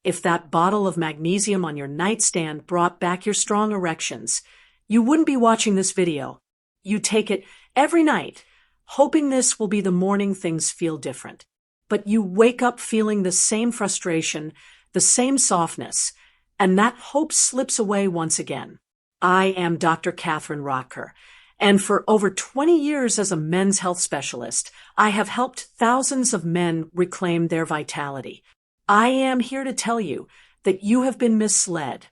If that bottle of magnesium on your nightstand brought back your strong erections, you wouldn't be watching this video. You take it every night, hoping this will be the morning things feel different. But you wake up feeling the same frustration, the same softness, and that hope slips away once again. I am Dr. Katherine Rotker, and for over 20 years as a men's health specialist, I have helped thousands of men reclaim their vitality. I am here to tell you that you have been misled.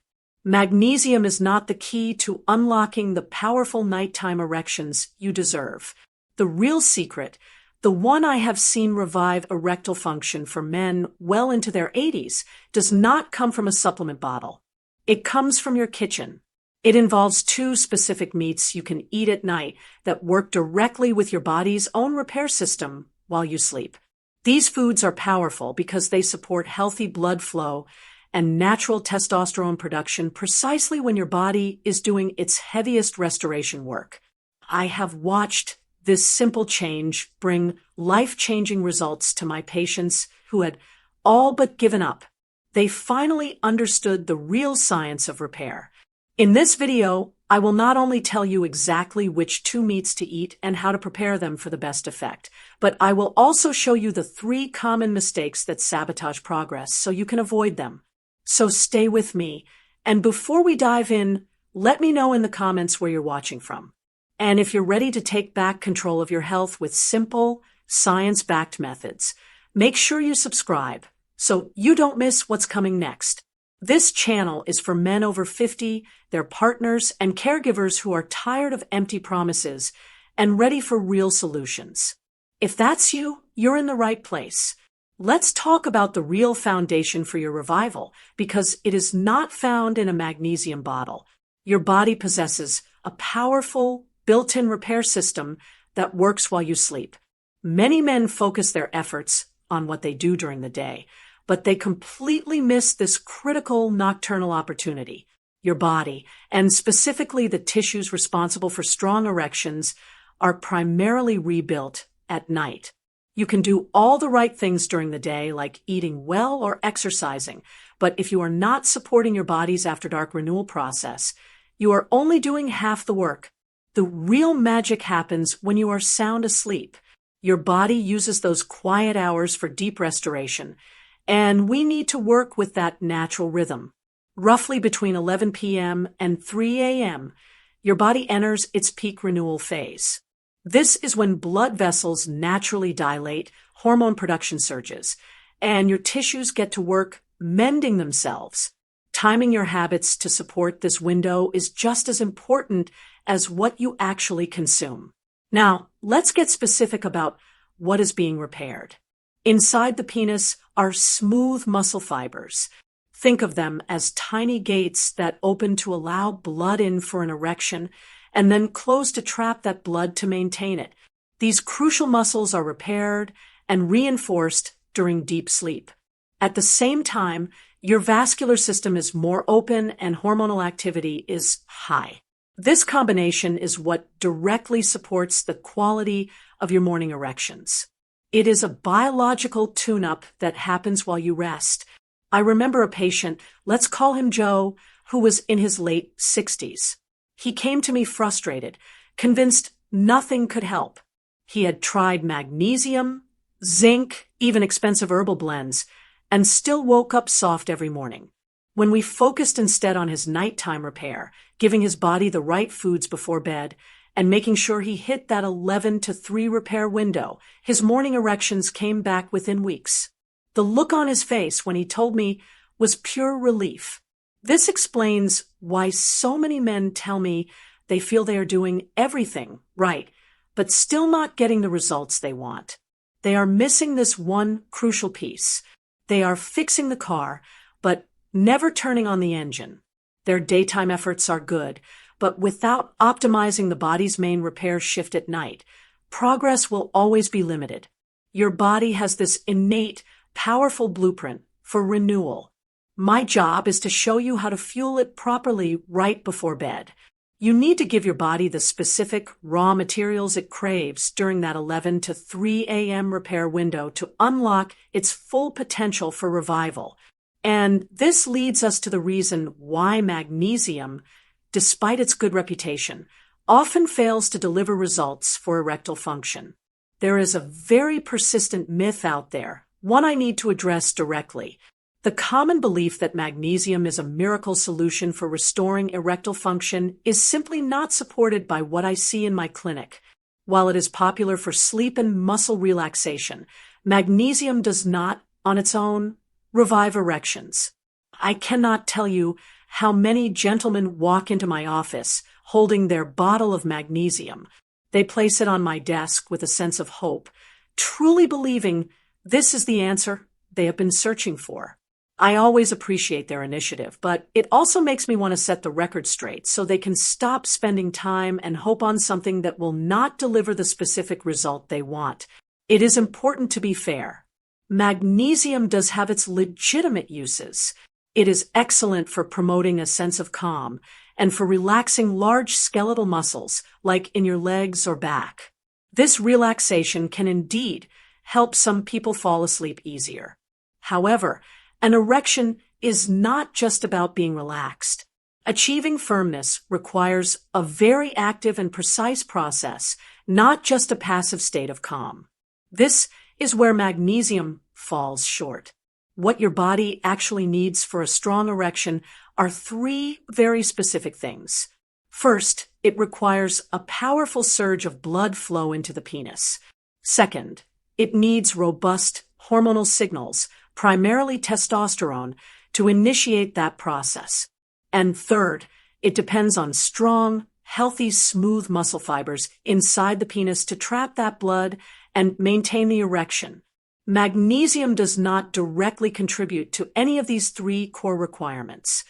Magnesium is not the key to unlocking the powerful nighttime erections you deserve. The real secret, the one I have seen revive erectile function for men well into their 80s, does not come from a supplement bottle. It comes from your kitchen. It involves 2 specific meats you can eat at night that work directly with your body's own repair system while you sleep. These foods are powerful because they support healthy blood flow and natural testosterone production precisely when your body is doing its heaviest restoration work. I have watched this simple change bring life-changing results to my patients who had all but given up. They finally understood the real science of repair. In this video, I will not only tell you exactly which 2 meats to eat and how to prepare them for the best effect, but I will also show you the 3 common mistakes that sabotage progress so you can avoid them. So stay with me, and before we dive in, let me know in the comments where you're watching from. And if you're ready to take back control of your health with simple, science-backed methods, make sure you subscribe so you don't miss what's coming next. This channel is for men over 50, their partners, and caregivers who are tired of empty promises and ready for real solutions. If that's you, you're in the right place. Let's talk about the real foundation for your revival, because it is not found in a magnesium bottle. Your body possesses a powerful, built-in repair system that works while you sleep. Many men focus their efforts on what they do during the day, but they completely miss this critical nocturnal opportunity. Your body, and specifically the tissues responsible for strong erections, are primarily rebuilt at night. You can do all the right things during the day, like eating well or exercising, but if you are not supporting your body's after-dark renewal process, you are only doing half the work. The real magic happens when you are sound asleep. Your body uses those quiet hours for deep restoration, and we need to work with that natural rhythm. Roughly between 11 p.m. and 3 a.m., your body enters its peak renewal phase. This is when blood vessels naturally dilate, hormone production surges, and your tissues get to work mending themselves. Timing your habits to support this window is just as important as what you actually consume. Now, let's get specific about what is being repaired. Inside the penis are smooth muscle fibers. Think of them as tiny gates that open to allow blood in for an erection and then close to trap that blood to maintain it. These crucial muscles are repaired and reinforced during deep sleep. At the same time, your vascular system is more open and hormonal activity is high. This combination is what directly supports the quality of your morning erections. It is a biological tune-up that happens while you rest. I remember a patient, let's call him Joe, who was in his late 60s. He came to me frustrated, convinced nothing could help. He had tried magnesium, zinc, even expensive herbal blends, and still woke up soft every morning. When we focused instead on his nighttime repair, giving his body the right foods before bed, and making sure he hit that 11 to 3 repair window, his morning erections came back within weeks. The look on his face when he told me was pure relief. This explains why so many men tell me they feel they are doing everything right, but still not getting the results they want. They are missing this one crucial piece. They are fixing the car, but never turning on the engine. Their daytime efforts are good, but without optimizing the body's main repair shift at night, progress will always be limited. Your body has this innate, powerful blueprint for renewal. My job is to show you how to fuel it properly right before bed. You need to give your body the specific raw materials it craves during that 11 to 3 a.m. repair window to unlock its full potential for revival. And this leads us to the reason why magnesium, despite its good reputation, often fails to deliver results for erectile function. There is a very persistent myth out there, one I need to address directly. The common belief that magnesium is a miracle solution for restoring erectile function is simply not supported by what I see in my clinic. While it is popular for sleep and muscle relaxation, magnesium does not, on its own, revive erections. I cannot tell you how many gentlemen walk into my office holding their bottle of magnesium. They place it on my desk with a sense of hope, truly believing this is the answer they have been searching for. I always appreciate their initiative, but it also makes me want to set the record straight so they can stop spending time and hope on something that will not deliver the specific result they want. It is important to be fair. Magnesium does have its legitimate uses. It is excellent for promoting a sense of calm and for relaxing large skeletal muscles like in your legs or back. This relaxation can indeed help some people fall asleep easier. However, an erection is not just about being relaxed. Achieving firmness requires a very active and precise process, not just a passive state of calm. This is where magnesium falls short. What your body actually needs for a strong erection are three very specific things. First, it requires a powerful surge of blood flow into the penis. Second, it needs robust hormonal signals, primarily testosterone, to initiate that process. And third, it depends on strong, healthy, smooth muscle fibers inside the penis to trap that blood and maintain the erection. Magnesium does not directly contribute to any of these three core requirements.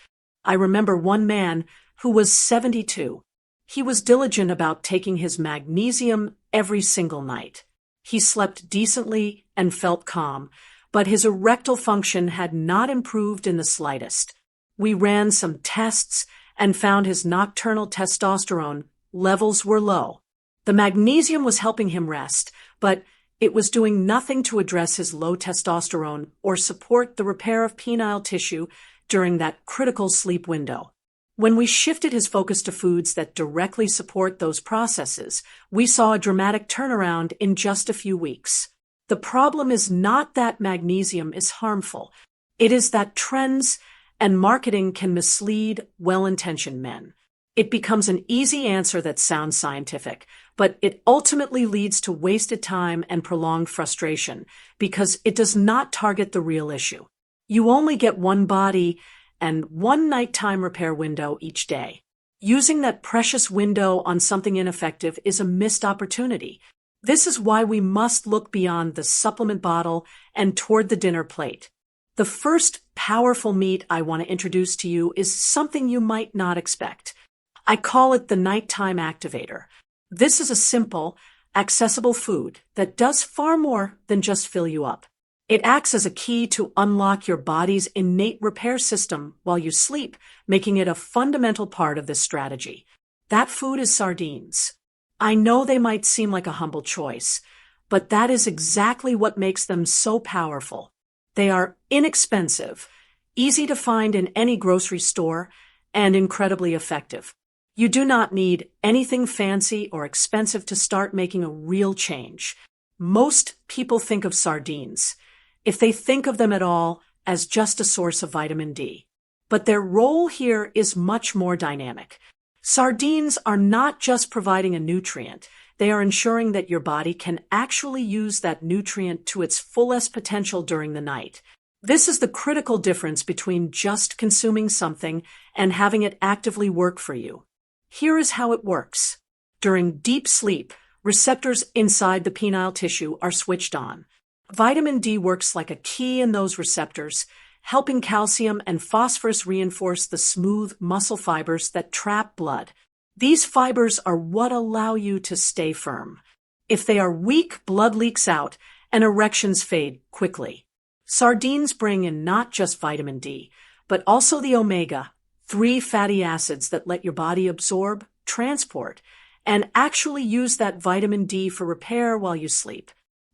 I remember one man who was 72. He was diligent about taking his magnesium every single night. He slept decently and felt calm, but his erectile function had not improved in the slightest. We ran some tests and found his nocturnal testosterone levels were low. The magnesium was helping him rest, but it was doing nothing to address his low testosterone or support the repair of penile tissue during that critical sleep window. When we shifted his focus to foods that directly support those processes, we saw a dramatic turnaround in just a few weeks. The problem is not that magnesium is harmful. It is that trends and marketing can mislead well-intentioned men. It becomes an easy answer that sounds scientific, but it ultimately leads to wasted time and prolonged frustration because it does not target the real issue. You only get one body and one nighttime repair window each day. Using that precious window on something ineffective is a missed opportunity. This is why we must look beyond the supplement bottle and toward the dinner plate. The first powerful meat I want to introduce to you is something you might not expect. I call it the nighttime activator. This is a simple, accessible food that does far more than just fill you up. It acts as a key to unlock your body's innate repair system while you sleep, making it a fundamental part of this strategy. That food is sardines. I know they might seem like a humble choice, but that is exactly what makes them so powerful. They are inexpensive, easy to find in any grocery store, and incredibly effective. You do not need anything fancy or expensive to start making a real change. Most people think of sardines, if they think of them at all, as just a source of vitamin D. But their role here is much more dynamic. Sardines are not just providing a nutrient, they are ensuring that your body can actually use that nutrient to its fullest potential during the night. This is the critical difference between just consuming something and having it actively work for you. Here is how it works. During deep sleep, receptors inside the penile tissue are switched on. Vitamin D works like a key in those receptors, helping calcium and phosphorus reinforce the smooth muscle fibers that trap blood. These fibers are what allow you to stay firm. If they are weak, blood leaks out and erections fade quickly. Sardines bring in not just vitamin D, but also the omega-3 fatty acids that let your body absorb, transport, and actually use that vitamin D for repair while you sleep.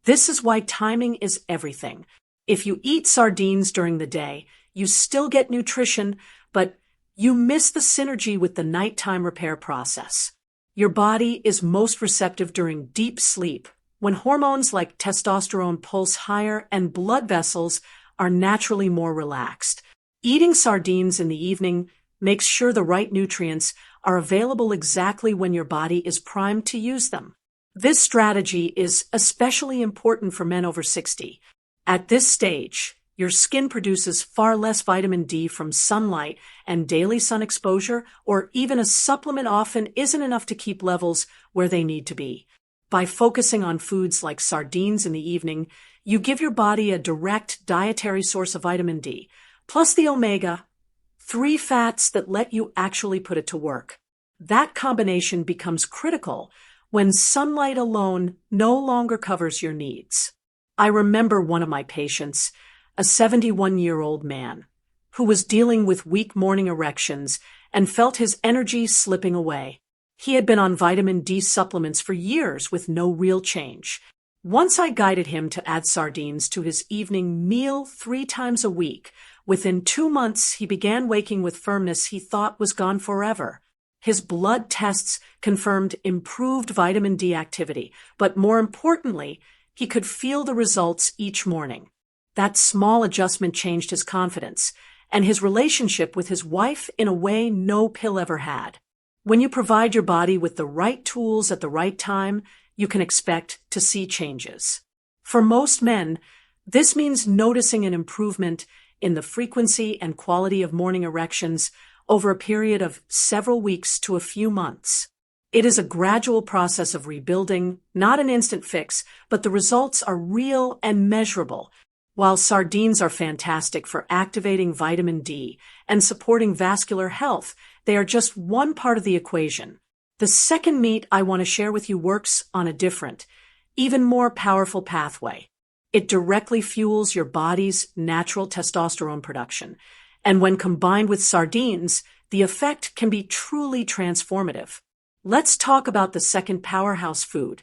This is why timing is everything. If you eat sardines during the day, You still get nutrition, but you miss the synergy with the nighttime repair process. Your body is most receptive during deep sleep, when hormones like testosterone pulse higher and blood vessels are naturally more relaxed. Eating sardines in the evening makes sure the right nutrients are available exactly when your body is primed to use them. This strategy is especially important for men over 60. At this stage, your skin produces far less vitamin D from sunlight, and daily sun exposure, or even a supplement, often isn't enough to keep levels where they need to be. By focusing on foods like sardines in the evening, you give your body a direct dietary source of vitamin D, plus the omega-3 fats that let you actually put it to work. That combination becomes critical when sunlight alone no longer covers your needs. I remember one of my patients, a 71-year-old man, who was dealing with weak morning erections and felt his energy slipping away. He had been on vitamin D supplements for years with no real change. Once I guided him to add sardines to his evening meal 3 times a week, within 2 months he began waking with firmness he thought was gone forever. His blood tests confirmed improved vitamin D activity, but more importantly, he could feel the results each morning. That small adjustment changed his confidence and his relationship with his wife in a way no pill ever had. When you provide your body with the right tools at the right time, you can expect to see changes. For most men, this means noticing an improvement in the frequency and quality of morning erections over a period of several weeks to a few months. It is a gradual process of rebuilding, not an instant fix, but the results are real and measurable. While sardines are fantastic for activating vitamin D and supporting vascular health, they are just one part of the equation. The second meat I want to share with you works on a different, even more powerful pathway. It directly fuels your body's natural testosterone production, and when combined with sardines, the effect can be truly transformative. Let's talk about the second powerhouse food,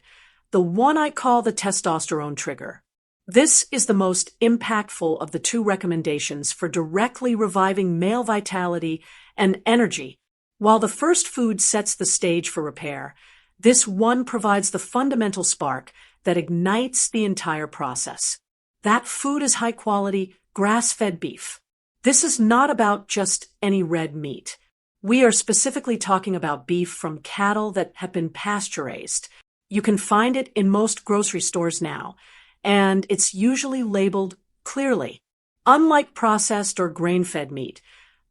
the one I call the testosterone trigger. This is the most impactful of the 2 recommendations for directly reviving male vitality and energy. While the first food sets the stage for repair, this one provides the fundamental spark that ignites the entire process. That food is high-quality, grass-fed beef. This is not about just any red meat. We are specifically talking about beef from cattle that have been pasture-raised. You can find it in most grocery stores now, and it's usually labeled clearly. Unlike processed or grain-fed meat,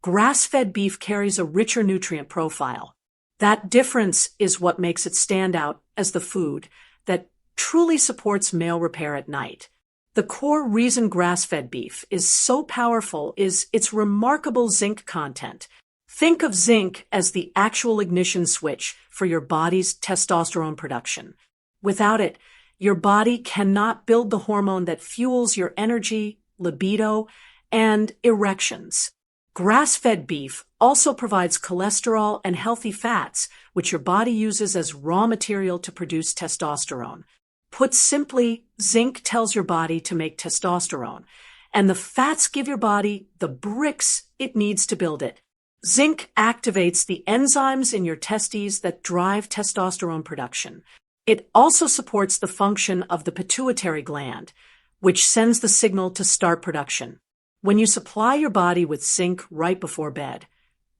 grass-fed beef carries a richer nutrient profile. That difference is what makes it stand out as the food that truly supports male repair at night. The core reason grass-fed beef is so powerful is its remarkable zinc content. Think of zinc as the actual ignition switch for your body's testosterone production. Without it, your body cannot build the hormone that fuels your energy, libido, and erections. Grass-fed beef also provides cholesterol and healthy fats, which your body uses as raw material to produce testosterone. Put simply, zinc tells your body to make testosterone, and the fats give your body the bricks it needs to build it. Zinc activates the enzymes in your testes that drive testosterone production. It also supports the function of the pituitary gland, which sends the signal to start production. When you supply your body with zinc right before bed,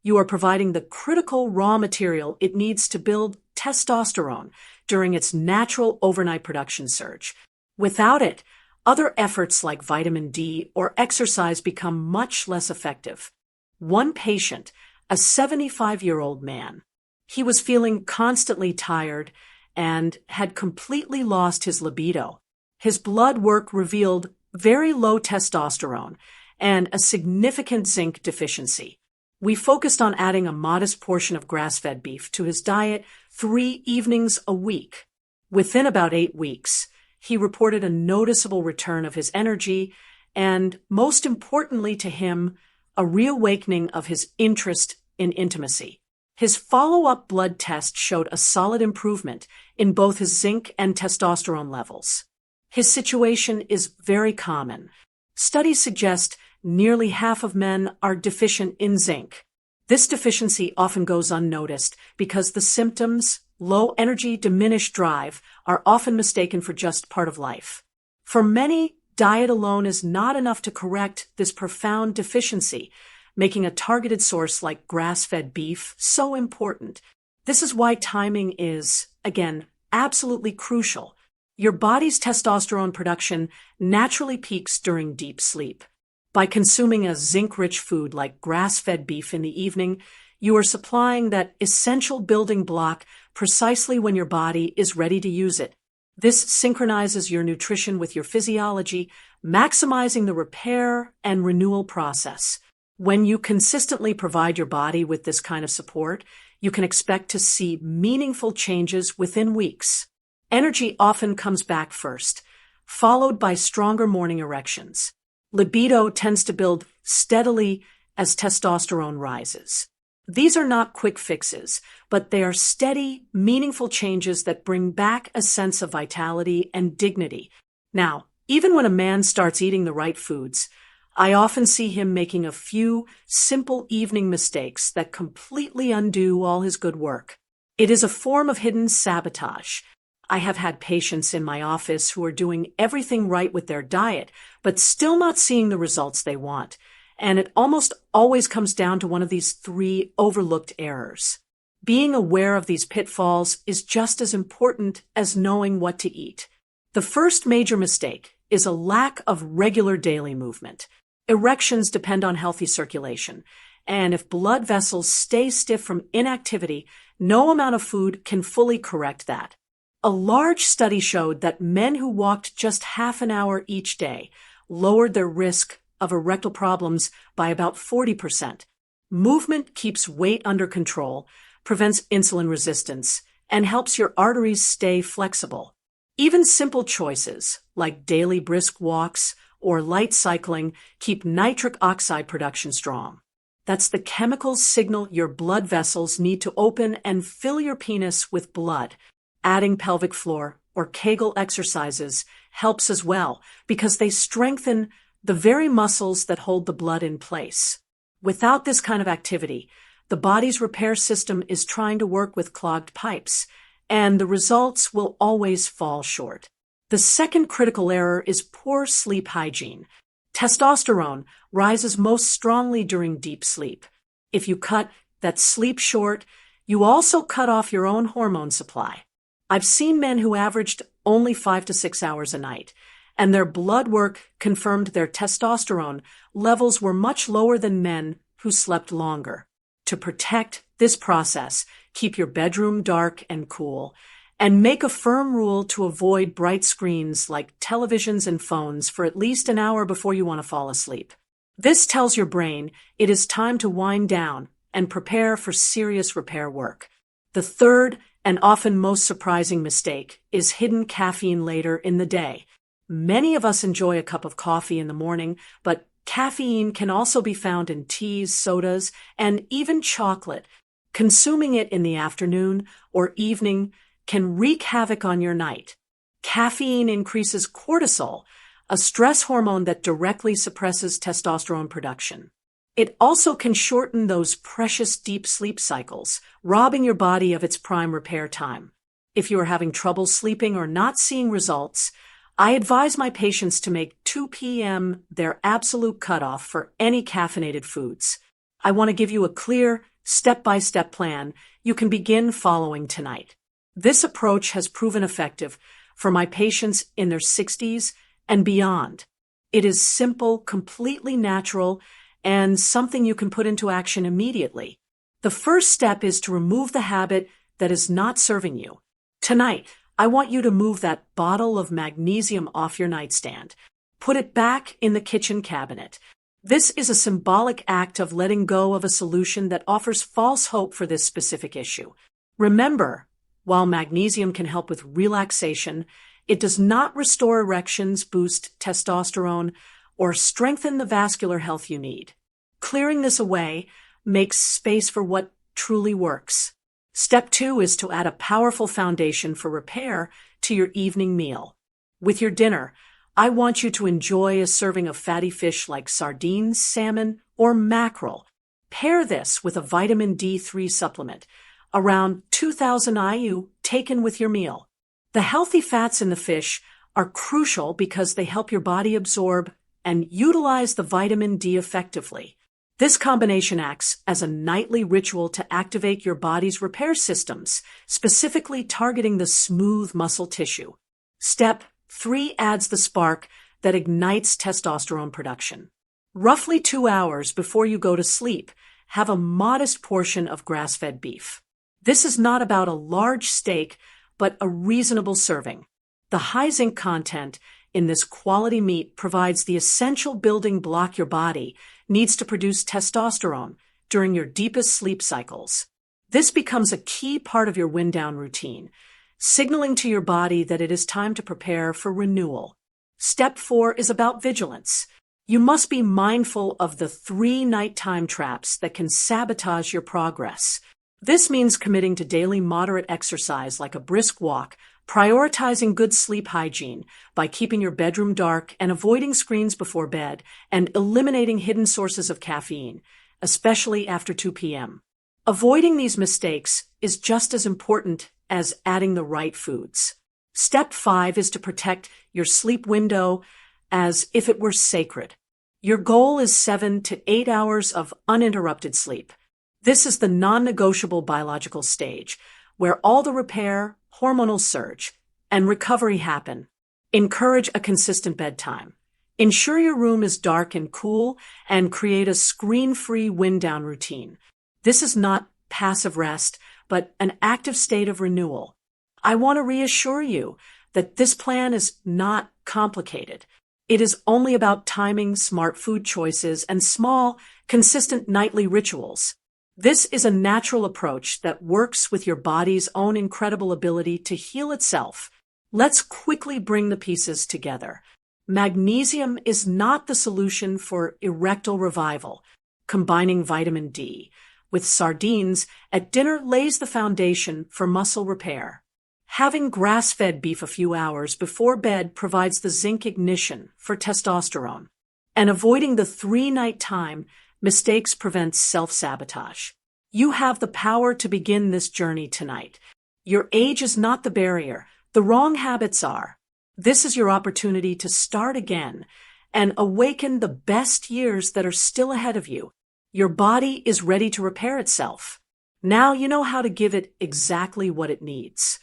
you are providing the critical raw material it needs to build testosterone during its natural overnight production surge. Without it, other efforts like vitamin D or exercise become much less effective. One patient, a 75-year-old man, he was feeling constantly tired and had completely lost his libido. His blood work revealed very low testosterone and a significant zinc deficiency. We focused on adding a modest portion of grass-fed beef to his diet 3 evenings a week. Within about 8 weeks, he reported a noticeable return of his energy and, most importantly to him, a reawakening of his interest in intimacy. His follow-up blood test showed a solid improvement in both his zinc and testosterone levels. His situation is very common. Studies suggest nearly half of men are deficient in zinc. This deficiency often goes unnoticed because the symptoms, low energy, diminished drive, are often mistaken for just part of life. For many, diet alone is not enough to correct this profound deficiency, making a targeted source like grass-fed beef so important. This is why timing is, again, absolutely crucial. Your body's testosterone production naturally peaks during deep sleep. By consuming a zinc-rich food like grass-fed beef in the evening, you are supplying that essential building block precisely when your body is ready to use it. This synchronizes your nutrition with your physiology, maximizing the repair and renewal process. When you consistently provide your body with this kind of support, you can expect to see meaningful changes within weeks. Energy often comes back first, followed by stronger morning erections. Libido tends to build steadily as testosterone rises. These are not quick fixes, but they are steady, meaningful changes that bring back a sense of vitality and dignity. Now, even when a man starts eating the right foods, I often see him making a few simple evening mistakes that completely undo all his good work. It is a form of hidden sabotage. I have had patients in my office who are doing everything right with their diet, but still not seeing the results they want. And it almost always comes down to one of these three overlooked errors. Being aware of these pitfalls is just as important as knowing what to eat. The first major mistake is a lack of regular daily movement. Erections depend on healthy circulation, and if blood vessels stay stiff from inactivity, no amount of food can fully correct that. A large study showed that men who walked just half an hour each day lowered their risk of erectile problems by about 40%. Movement keeps weight under control, prevents insulin resistance, and helps your arteries stay flexible. Even simple choices, like daily brisk walks or light cycling, keep nitric oxide production strong. That's the chemical signal your blood vessels need to open and fill your penis with blood. Adding pelvic floor or Kegel exercises helps as well because they strengthen the very muscles that hold the blood in place. Without this kind of activity, the body's repair system is trying to work with clogged pipes, and the results will always fall short. The second critical error is poor sleep hygiene. Testosterone rises most strongly during deep sleep. If you cut that sleep short, you also cut off your own hormone supply. I've seen men who averaged only 5 to 6 hours a night, and their blood work confirmed their testosterone levels were much lower than men who slept longer. To protect this process, keep your bedroom dark and cool, and make a firm rule to avoid bright screens like televisions and phones for at least an hour before you want to fall asleep. This tells your brain it is time to wind down and prepare for serious repair work. The third and often most surprising mistake is hidden caffeine later in the day. Many of us enjoy a cup of coffee in the morning, but caffeine can also be found in teas, sodas, and even chocolate. Consuming it in the afternoon or evening can wreak havoc on your night. Caffeine increases cortisol, a stress hormone that directly suppresses testosterone production. It also can shorten those precious deep sleep cycles, robbing your body of its prime repair time. If you are having trouble sleeping or not seeing results, I advise my patients to make 2 p.m. their absolute cutoff for any caffeinated foods. I want to give you a clear, step-by-step plan you can begin following tonight. This approach has proven effective for my patients in their 60s and beyond. It is simple, completely natural, and something you can put into action immediately. The first step is to remove the habit that is not serving you. Tonight, I want you to move that bottle of magnesium off your nightstand. Put it back in the kitchen cabinet. This is a symbolic act of letting go of a solution that offers false hope for this specific issue. Remember, while magnesium can help with relaxation, it does not restore erections, boost testosterone, or strengthen the vascular health you need. Clearing this away makes space for what truly works. Step 2 is to add a powerful foundation for repair to your evening meal. With your dinner, I want you to enjoy a serving of fatty fish like sardines, salmon, or mackerel. Pair this with a vitamin D3 supplement, around 2,000 IU taken with your meal. The healthy fats in the fish are crucial because they help your body absorb and utilize the vitamin D effectively. This combination acts as a nightly ritual to activate your body's repair systems, specifically targeting the smooth muscle tissue. Step 3 adds the spark that ignites testosterone production. Roughly 2 hours before you go to sleep, have a modest portion of grass-fed beef. This is not about a large steak, but a reasonable serving. The high zinc content in this quality meat provides the essential building block your body needs to produce testosterone during your deepest sleep cycles. This becomes a key part of your wind-down routine, signaling to your body that it is time to prepare for renewal. Step 4 is about vigilance. You must be mindful of the 3 nighttime traps that can sabotage your progress. This means committing to daily moderate exercise like a brisk walk, prioritizing good sleep hygiene by keeping your bedroom dark and avoiding screens before bed, and eliminating hidden sources of caffeine, especially after 2 p.m. Avoiding these mistakes is just as important as adding the right foods. Step 5 is to protect your sleep window as if it were sacred. Your goal is 7 to 8 hours of uninterrupted sleep. This is the non-negotiable biological stage, where all the repair, hormonal surge, and recovery happen. Encourage a consistent bedtime. Ensure your room is dark and cool, and create a screen-free wind-down routine. This is not passive rest, but an active state of renewal. I want to reassure you that this plan is not complicated. It is only about timing, smart food choices, and small, consistent nightly rituals. This is a natural approach that works with your body's own incredible ability to heal itself. Let's quickly bring the pieces together. Magnesium is not the solution for erectile revival. Combining vitamin D with sardines at dinner lays the foundation for muscle repair. Having grass-fed beef a few hours before bed provides the zinc ignition for testosterone. And avoiding the 3-night time mistakes prevents self-sabotage. You have the power to begin this journey tonight. Your age is not the barrier. The wrong habits are. This is your opportunity to start again and awaken the best years that are still ahead of you. Your body is ready to repair itself. Now you know how to give it exactly what it needs.